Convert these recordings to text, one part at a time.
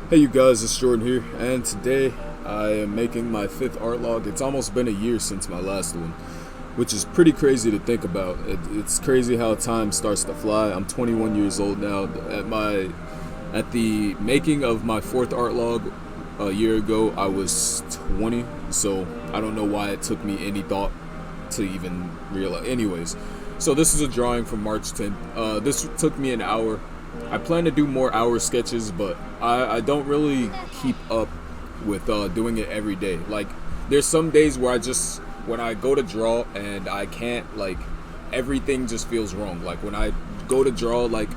Hey you guys, it's Jordan here, and today I am making my 5th art log. It's almost been a year since my last one, which is pretty crazy to think about. It's crazy how time starts to fly. I'm 21 years old now. At the making of my 4th art log a year ago, I was 20, so I don't know why it took me any thought to even realize. Anyways, so this is a drawing from March 10th. This took me an hour. I plan to do more hour sketches, but I don't really keep up with doing it every day. Like, there's some days where when I go to draw and I can't, like, everything just feels wrong. Like, when I go to draw, like,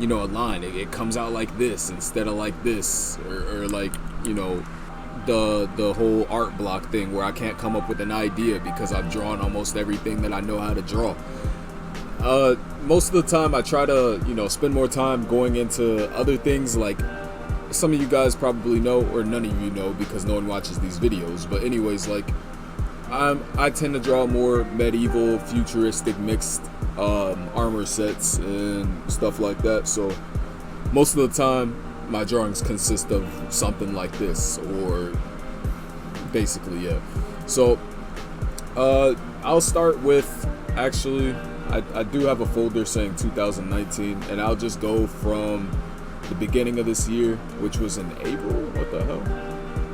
a line, it comes out like this instead of like this, or like, the whole art block thing where I can't come up with an idea because I've drawn almost everything that I know how to draw. Most of the time I try to, spend more time going into other things. Like, some of you guys probably know, or none of you know because no one watches these videos, but anyways, like, I tend to draw more medieval, futuristic, mixed armor sets and stuff like that. So most of the time my drawings consist of something like this, or basically, yeah. So I'll start with, actually, I do have a folder saying 2019, and I'll just go from the beginning of this year, which was in April. What the hell?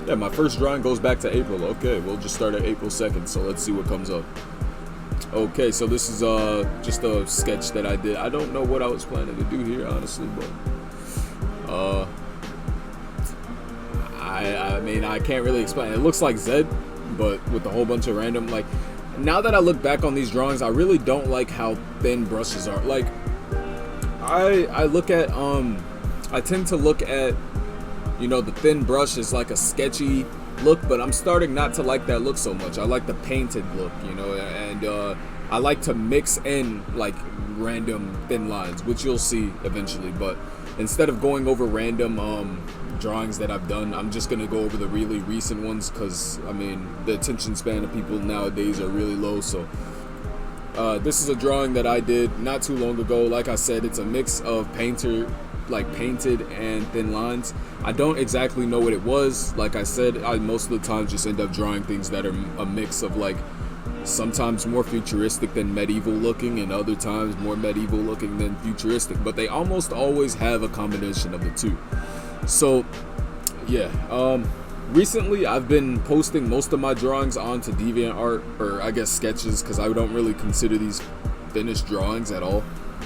Yeah, my first drawing goes back to April. Okay, we'll just start at April 2nd, so let's see what comes up. Okay, so this is just a sketch that I did. I don't know what I was planning to do here, honestly, but I mean, I can't really explain. It looks like Zed, but with a whole bunch of random, like, now that I look back on these drawings, I really don't like how thin brushes are. Like, I look at I tend to look at, the thin brush is like a sketchy look, but I'm starting not to like that look so much. I like the painted look, and I like to mix in, like, random thin lines, which you'll see eventually. But instead of going over random drawings that I've done, I'm just gonna go over the really recent ones, because I mean, the attention span of people nowadays are really low. So this is a drawing that I did not too long ago. Like I said, it's a mix of painted and thin lines. I don't exactly know what it was. Like I said, I most of the time just end up drawing things that are a mix of, like, sometimes more futuristic than medieval looking, and other times more medieval looking than futuristic, but they almost always have a combination of the two. So yeah, recently I've been posting most of my drawings onto DeviantArt, or I guess sketches, because I don't really consider these finished drawings at all.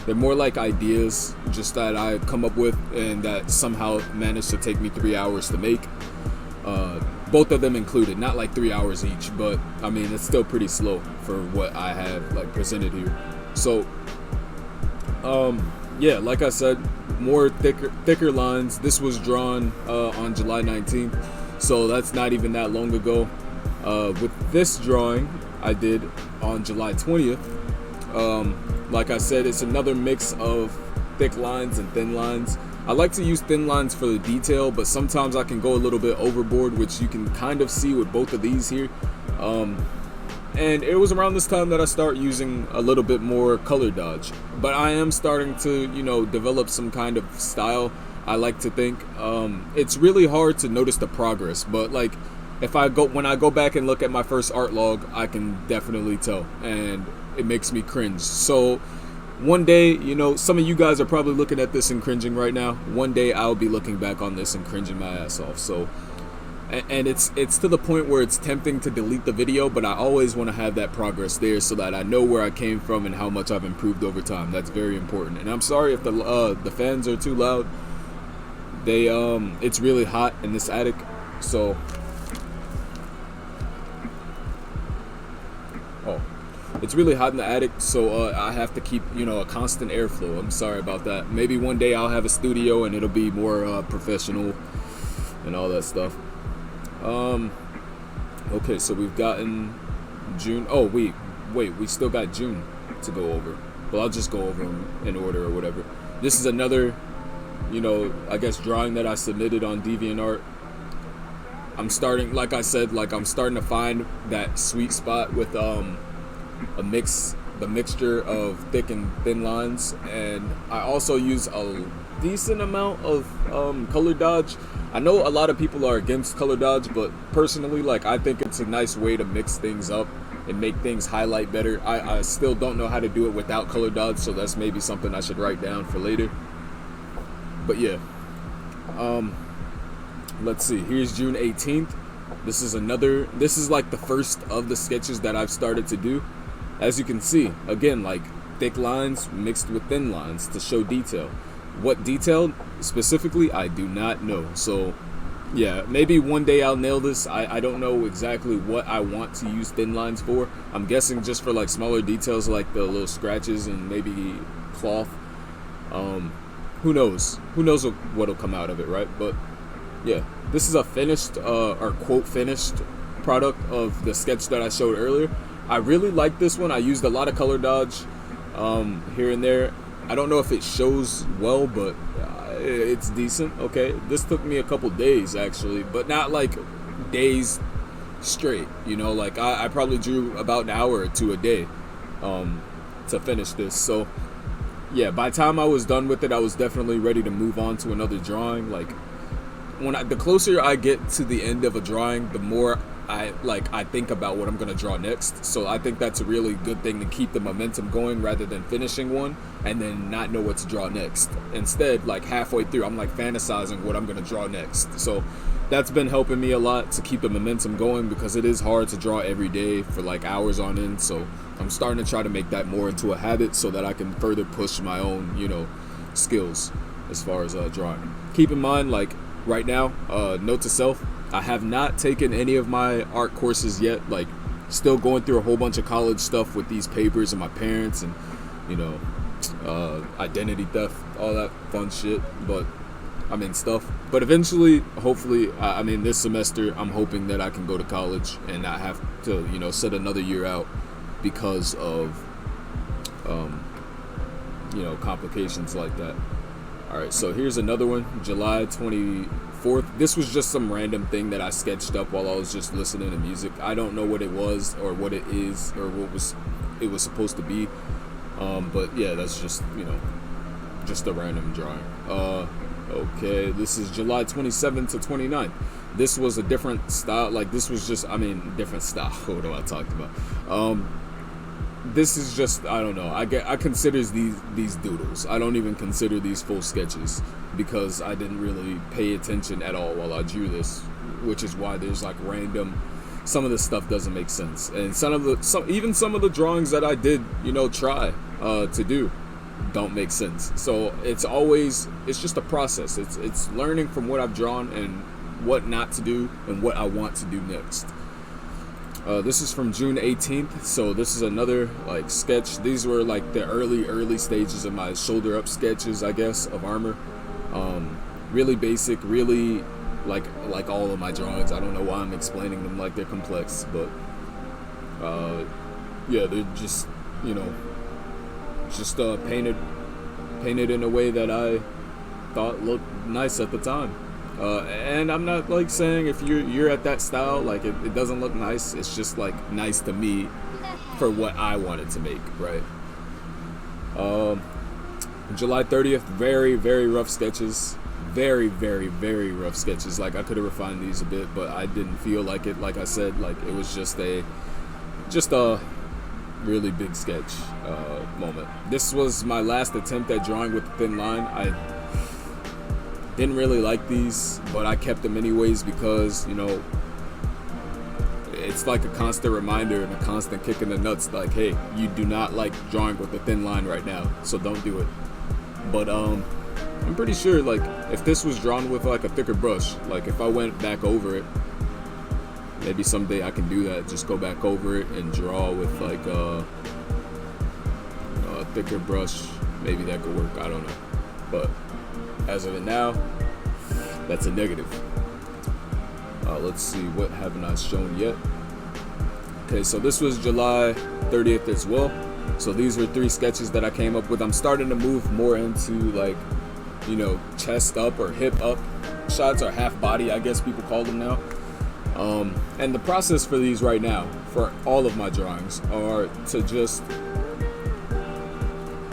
They're more like ideas just that I come up with, and that somehow managed to take me 3 hours to make. Both of them included, not like 3 hours each, but I mean, it's still pretty slow for what I have, like, presented here. So yeah, like I said, more thicker lines. This was drawn on July 19th, so that's not even that long ago. With this drawing I did on July 20th, like I said, it's another mix of thick lines and thin lines. I like to use thin lines for the detail, but sometimes I can go a little bit overboard, which you can kind of see with both of these here. And it was around this time that I start using a little bit more color dodge. But I am starting to, develop some kind of style, I like to think. It's really hard to notice the progress, but, like, when I go back and look at my first art log, I can definitely tell, and it makes me cringe. So one day, some of you guys are probably looking at this and cringing right now. One day I'll be looking back on this and cringing my ass off. So, and it's to the point where it's tempting to delete the video, but I always want to have that progress there so that I know where I came from and how much I've improved over time. That's very important. And I'm sorry if the fans are too loud. It's really hot in this attic, so it's really hot in the attic, so I have to keep, a constant airflow. I'm sorry about that. Maybe one day I'll have a studio and it'll be more professional and all that stuff. Okay, so we've gotten June. Oh, wait, we still got June to go over. Well, I'll just go over them in order or whatever. This is another, I guess, drawing that I submitted on DeviantArt. I'm starting, like I said, I'm starting to find that sweet spot with the mixture of thick and thin lines, and I also use decent amount of color dodge. I know a lot of people are against color dodge, but personally, like, I think it's a nice way to mix things up and make things highlight better. I still don't know how to do it without color dodge, so that's maybe something I should write down for later. But yeah, let's see. Here's June 18th. This is like the first of the sketches that I've started to do. As you can see, again, like thick lines mixed with thin lines to show detail. What detail specifically, I do not know. So yeah, maybe one day I'll nail this. I don't know exactly what I want to use thin lines for. I'm guessing just for like smaller details like the little scratches and maybe cloth. Who knows what'll come out of it, right? But yeah, this is a finished or quote finished product of the sketch that I showed earlier. I really like this one. I used a lot of color dodge here and there. I don't know if it shows well, but it's decent. Okay, this took me a couple days actually, but not like days straight, you know. Like I probably drew about an hour or two a day to finish this. So yeah, by the time I was done with it, I was definitely ready to move on to another drawing. Like the closer I get to the end of a drawing, the more I think about what I'm gonna draw next. So I think that's a really good thing to keep the momentum going rather than finishing one and then not know what to draw next. Instead, like halfway through, I'm like fantasizing what I'm gonna draw next. So that's been helping me a lot to keep the momentum going, because it is hard to draw every day for like hours on end. So I'm starting to try to make that more into a habit so that I can further push my own, you know, skills as far as drawing. Keep in mind, like right now, note to self, I have not taken any of my art courses yet. Like, still going through a whole bunch of college stuff with these papers and my parents and, you know, identity theft, all that fun shit. But but eventually, hopefully, this semester, I'm hoping that I can go to college and not have to, you know, sit another year out because of, you know, complications like that. All right, so here's another one, July 24th. This was just some random thing that I sketched up while I was just listening to music. I don't know what it was or what it is or what it was supposed to be. But yeah, that's just, you know, just a random drawing. Okay, this is July 27th to 29th. This was a different style. Like, this was just, different style. What am I talking about? This is just, I don't know. I consider these doodles. I don't even consider these full sketches because I didn't really pay attention at all while I drew this, which is why there's like random. Some of the stuff doesn't make sense, and even some of the drawings that I did, you know, try to do, don't make sense. So it's just a process. It's learning from what I've drawn and what not to do and what I want to do next. This is from June 18th, so this is another like sketch. These were like the early stages of my shoulder up sketches, I guess, of armor. Really basic, really like all of my drawings. I don't know why I'm explaining them like they're complex, but yeah, they're just, you know, just painted in a way that I thought looked nice at the time. And I'm not like saying if you're at that style, like it doesn't look nice. It's just like nice to me for what I wanted to make, right? July 30th, very, very rough sketches. Very, very, very rough sketches. Like, I could have refined these a bit, but I didn't feel like it. Like I said, like it was just a really big sketch moment. This was my last attempt at drawing with the thin line. I didn't really like these, but I kept them anyways because, you know, it's like a constant reminder and a constant kick in the nuts, like, hey, you do not like drawing with a thin line right now, so don't do it. But I'm pretty sure, like, if this was drawn with like a thicker brush, like if I went back over it, maybe someday I can do that, just go back over it and draw with like a thicker brush. Maybe that could work, I don't know. But as of now, that's a negative. Let's see, what haven't I shown yet? Okay, so this was July 30th as well. So these were 3 sketches that I came up with. I'm starting to move more into like, you know, chest up or hip up shots, or half body, I guess people call them now. And the process for these right now, for all of my drawings, are to just,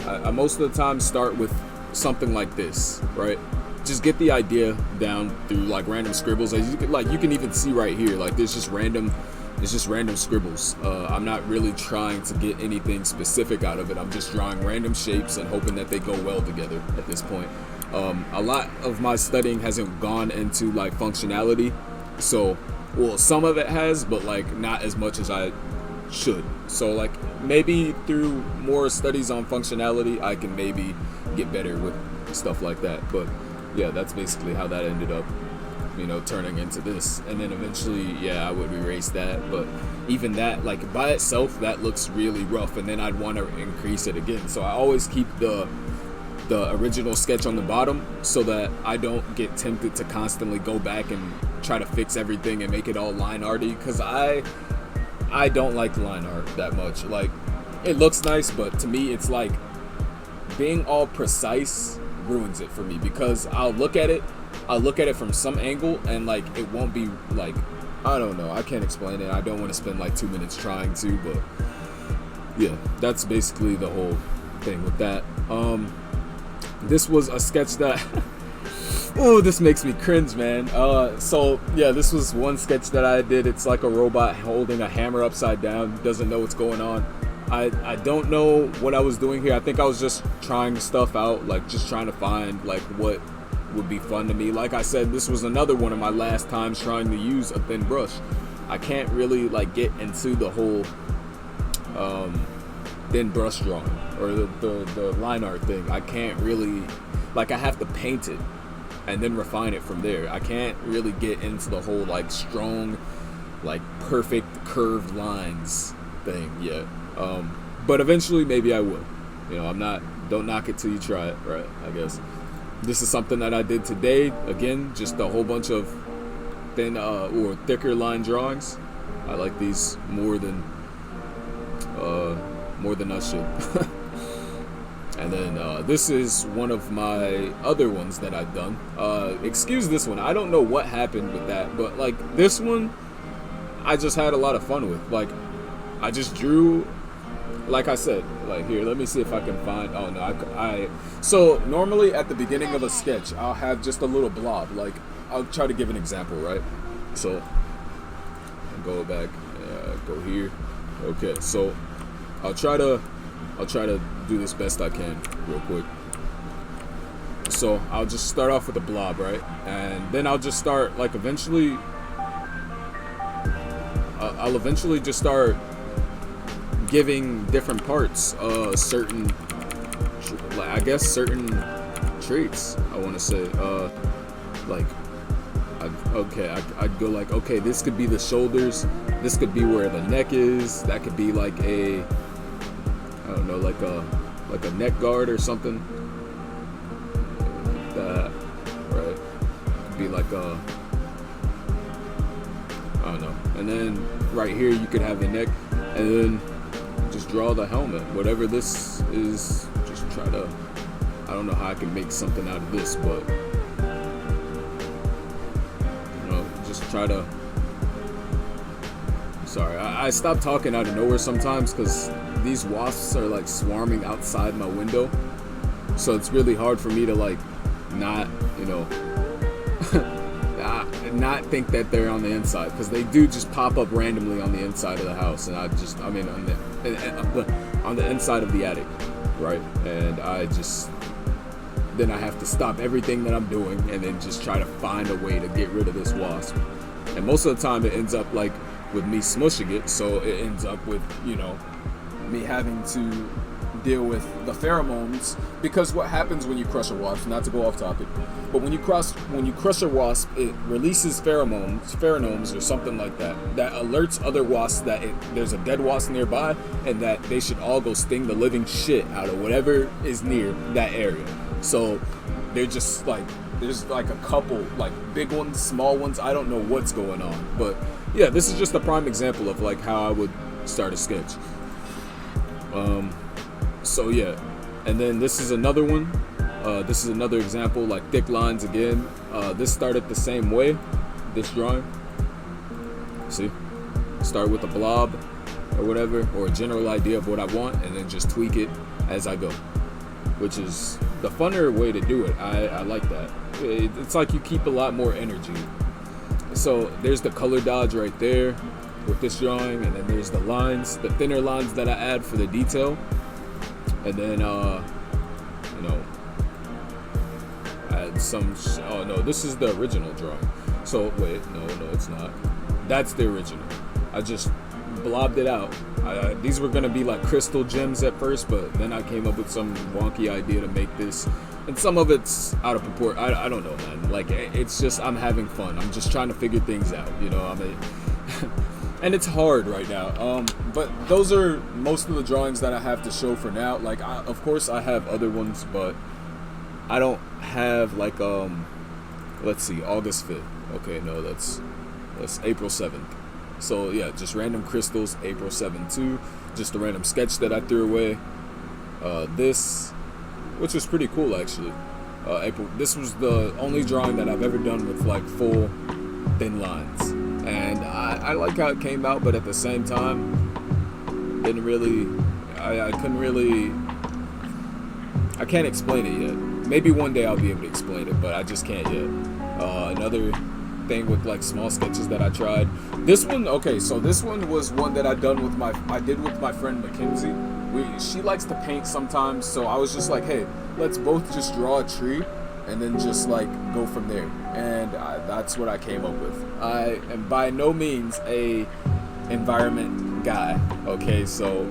I most of the time start with something like this, right? Just get the idea down through like random scribbles. As you can even see right here, like it's just random scribbles. I'm not really trying to get anything specific out of it. I'm just drawing random shapes and hoping that they go well together at this point. A lot of my studying hasn't gone into like functionality, so well, some of it has, but like not as much as I should. So like maybe through more studies on functionality I can maybe get better with stuff like that. But yeah, that's basically how that ended up, turning into this. And then eventually, yeah, I would erase that, but even that, like by itself, that looks really rough, and then I'd want to increase it again. So I always keep the original sketch on the bottom so that I don't get tempted to constantly go back and try to fix everything and make it all line arty, because I don't like line art that much. Like, it looks nice, but to me it's like being all precise ruins it for me, because I'll look at it from some angle and like it won't be like, I don't know, I can't explain it. I don't want to spend like 2 minutes trying to, but yeah, that's basically the whole thing with that. This was a sketch that oh, this makes me cringe, man. So yeah, this was one sketch that I did. It's like a robot holding a hammer upside down, doesn't know what's going on. I don't know what I was doing here. I think I was just trying stuff out, like just trying to find like what would be fun to me. Like I said, this was another one of my last times trying to use a thin brush. I can't really like get into the whole thin brush drawing or the line art thing. I can't really, like, I have to paint it and then refine it from there. I can't really get into the whole like strong, like perfect curved lines thing yet. But eventually maybe I will. Don't knock it till you try it, right? I guess. This is something that I did today. Again, just a whole bunch of thin or thicker line drawings. I like these more than I should. And then this is one of my other ones that I've done. Excuse this one. I don't know what happened with that, but like this one, I just had a lot of fun with. Like, I just drew, like I said, like here, let me see if I can find, oh no, so normally at the beginning of a sketch, I'll have just a little blob. Like, I'll try to give an example, right? So, I'll go back, go here. Okay, so I'll try to do this best I can real quick. So I'll just start off with a blob, right? And then I'll just start, like, eventually, I'll eventually just start giving different parts certain traits, I want to say. Like, I'd go like, okay, this could be the shoulders, this could be where the neck is, that could be like a, I don't know, like a neck guard or something like that, right? Could be like a, I don't know. And then right here you could have the neck, and then just draw the helmet. Whatever this is, just try to, I don't know how I can make something out of this, but just try to, sorry, I stop talking out of nowhere sometimes because these wasps are like swarming outside my window, so it's really hard for me to like not not think that they're on the inside, because they do just pop up randomly on the inside of the house, and on the inside of the attic, right? And then I have to stop everything that I'm doing and then just try to find a way to get rid of this wasp. And most of the time it ends up like with me smushing it, so it ends up with me having to deal with the pheromones, because what happens when you crush a wasp, not to go off topic, but when you crush a wasp, it releases pheromones or something like that alerts other wasps that there's a dead wasp nearby, and that they should all go sting the living shit out of whatever is near that area. So they're just like, there's like a couple like big ones, small ones, I don't know what's going on, but yeah, this is just a prime example of like how I would start a sketch. So yeah, and then this is another one. This is another example, like thick lines again. This started the same way, this drawing. See, start with a blob or whatever, or a general idea of what I want, and then just tweak it as I go. which is the funner way to do it. I like that. It's like you keep a lot more energy. So there's the color dodge right there with this drawing, and then there's the lines, the thinner lines that I add for the detail, and then add some. Oh no, this is the original drawing. So wait, no, it's not. That's the original. I just blobbed it out. These were gonna be like crystal gems at first, but then I came up with some wonky idea to make this, and some of it's out of proportion. I don't know, man. Like, it's just, I'm having fun. I'm just trying to figure things out, and it's hard right now. But those are most of the drawings that I have to show for now. Like, of course I have other ones, but I don't have like let's see, August 5th. Okay, no, that's April 7th. So yeah, just random crystals, April 7th too. Just a random sketch that I threw away. This, which was pretty cool actually. April. This was the only drawing that I've ever done with like full thin lines, and I like how it came out, but at the same time, didn't really. I couldn't really. I can't explain it yet. Maybe one day I'll be able to explain it, but I just can't yet. Another thing with like small sketches that I tried. This one, okay, so this one was one that I did with my friend Mackenzie. She likes to paint sometimes, so I was just like, hey, let's both just draw a tree and then just like go from there. And that's what I came up with. I am by no means a environment guy, okay, so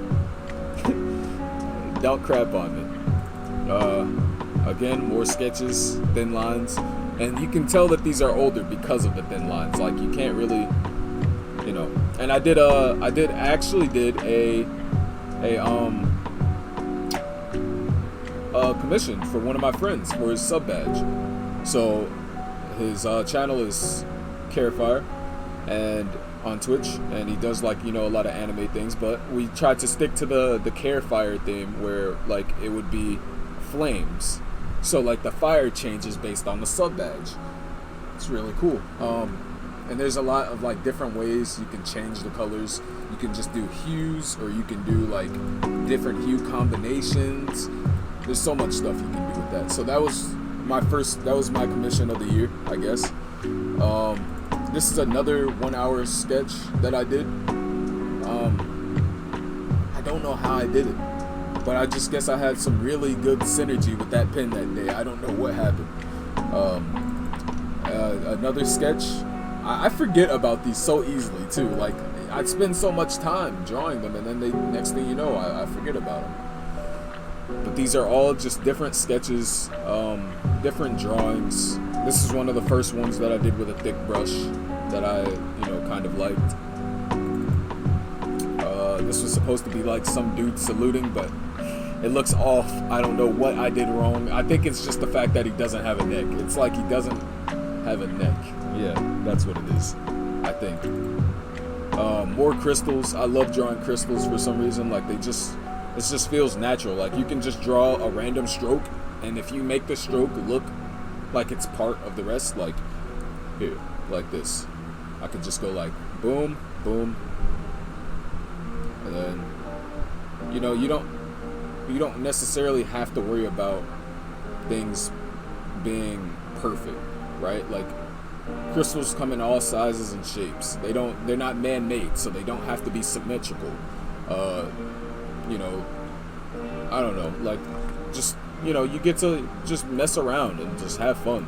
don't crap on me. Again, more sketches, thin lines. And you can tell that these are older because of the thin lines. Like, you can't really, And I actually did a commission for one of my friends for his sub badge. So his channel is Sapphire, and on Twitch, and he does like a lot of anime things. But we tried to stick to the Sapphire theme, where like it would be flames. So like the fire changes based on the sub badge. It's really cool. And there's a lot of like different ways you can change the colors. You can just do hues, or you can do like different hue combinations. There's so much stuff you can do with that. So that was my commission of the year, I guess. This is another 1 hour sketch that I did. I don't know how I did it, but I just guess I had some really good synergy with that pen that day. I don't know what happened. Another sketch. I forget about these so easily too. Like, I'd spend so much time drawing them, and then next thing you know, I forget about them. But these are all just different sketches, different drawings. This is one of the first ones that I did with a thick brush that I, kind of liked. This was supposed to be like some dude saluting, but it looks off. I don't know what I did wrong. I think it's just the fact that he doesn't have a neck. It's like he doesn't have a neck. Yeah, that's what it is, I think. More crystals. I love drawing crystals for some reason. Like, it just feels natural. Like, you can just draw a random stroke, and if you make the stroke look like it's part of the rest, like here, like this, I could just go like boom, boom, and then you don't necessarily have to worry about things being perfect, right? Like, crystals come in all sizes and shapes. They're not man-made, so they don't have to be symmetrical. I don't know, like, just, you get to just mess around and just have fun.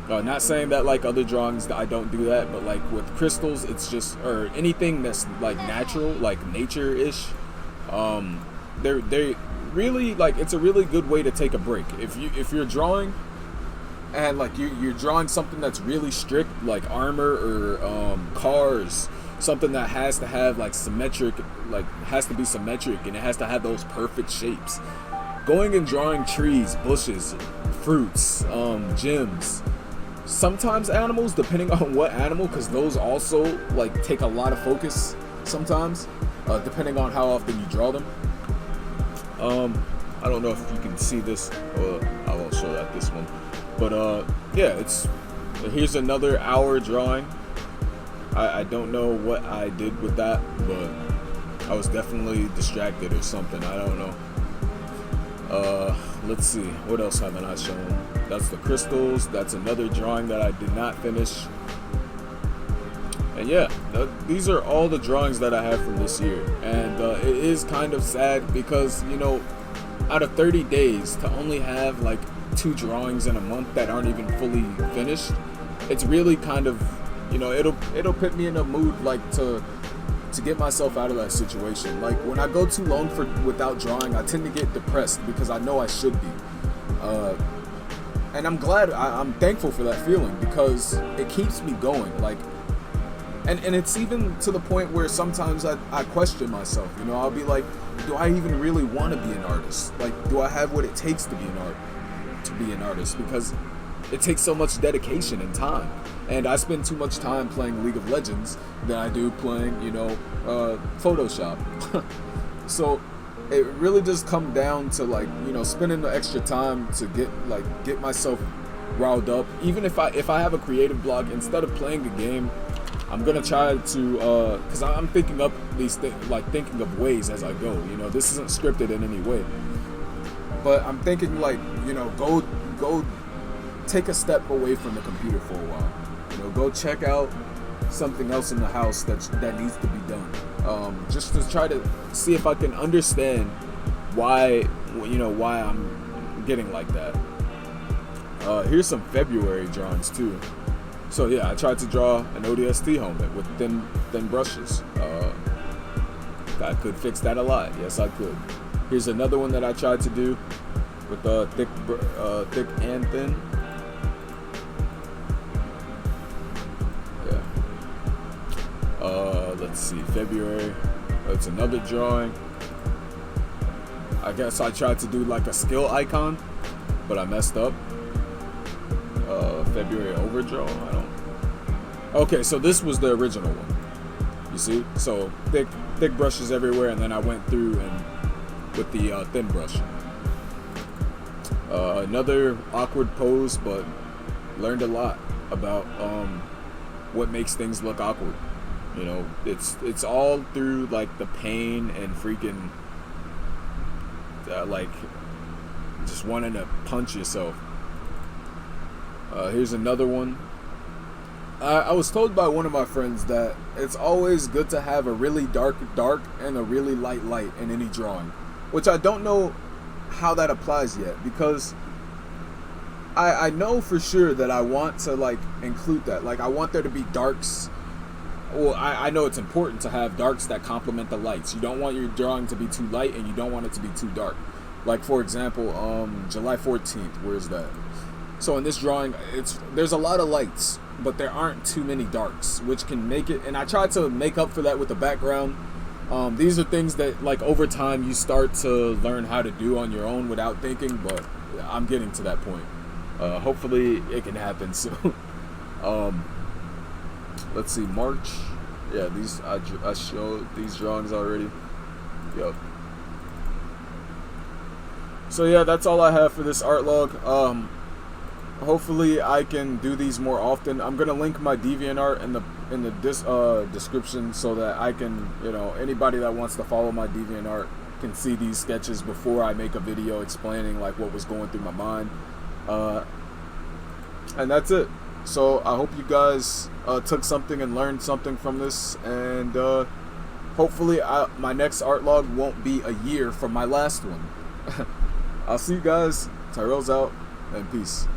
Not saying that like other drawings I don't do that, but like with crystals, it's just, or anything that's like natural, like nature-ish, they really, like, it's a really good way to take a break. If you're drawing and like you're drawing something that's really strict, like armor or cars, something that has to have like symmetric, like has to be symmetric, and it has to have those perfect shapes. Going and drawing trees, bushes, fruits, gems, sometimes animals, depending on what animal, because those also like take a lot of focus sometimes, depending on how often you draw them. I don't know if you can see this, I won't show that this one, but yeah, here's another hour drawing. I don't know what I did with that, but I was definitely distracted or something. I don't know. Let's see, what else haven't I shown? That's the crystals. That's another drawing that I did not finish. And yeah, these are all the drawings that I have from this year. And it is kind of sad because, you know, out of 30 days to only have like 2 drawings in a month that aren't even fully finished, it's really kind of, you know, it'll put me in a mood like to get myself out of that situation. Like when I go too long without drawing, I tend to get depressed because I know I should be. And I'm glad, I'm thankful for that feeling because it keeps me going. Like, and it's even to the point where sometimes I question myself. You know, I'll be like, do I even really want to be an artist? Like, do I have what it takes to be an artist? Because it takes so much dedication and time. And I spend too much time playing League of Legends than I do playing, you know, Photoshop. So it really just comes down to like, you know, spending the extra time to get myself riled up. Even if I have a creative block, instead of playing a game, I'm gonna try to, cause I'm thinking up these things, like thinking of ways as I go. You know, this isn't scripted in any way, but I'm thinking like, you know, go take a step away from the computer for a while. You know, go check out something else in the house that needs to be done. Just to try to see if I can understand why I'm getting like that. Here's some February drawings too. So yeah, I tried to draw an ODST helmet with thin brushes. I could fix that a lot. Yes, I could. Here's another one that I tried to do with thick and thin. Let's see, February. It's another drawing. I guess I tried to do like a skill icon, but I messed up. February overdraw. Okay, so this was the original one. You see, so thick brushes everywhere, and then I went through and with the thin brush. Another awkward pose, but learned a lot about what makes things look awkward. You know, it's all through like the pain and freaking like just wanting to punch yourself. Here's another one. I was told by one of my friends that it's always good to have a really dark and a really light in any drawing, which I don't know how that applies yet, because I know for sure that I want to like include that. Like I want there to be darks. Well, I know it's important to have darks that complement the lights. You don't want your drawing to be too light, and you don't want it to be too dark. Like for example, July 14th, where's that? So in this drawing, there's a lot of lights, but there aren't too many darks, which can make it, and I tried to make up for that with the background. These are things that like over time you start to learn how to do on your own without thinking, but I'm getting to that point. Hopefully it can happen soon. Let's see, March. Yeah, these I showed these drawings already. Yep. So yeah, that's all I have for this art log. Hopefully I can do these more often. I'm gonna link my DeviantArt in the description so that I can, you know, anybody that wants to follow my DeviantArt can see these sketches before I make a video explaining like what was going through my mind. And that's it. So I hope you guys took something and learned something from this, and hopefully my next art log won't be a year from my last one. I'll see you guys. Tyrell's out, and peace.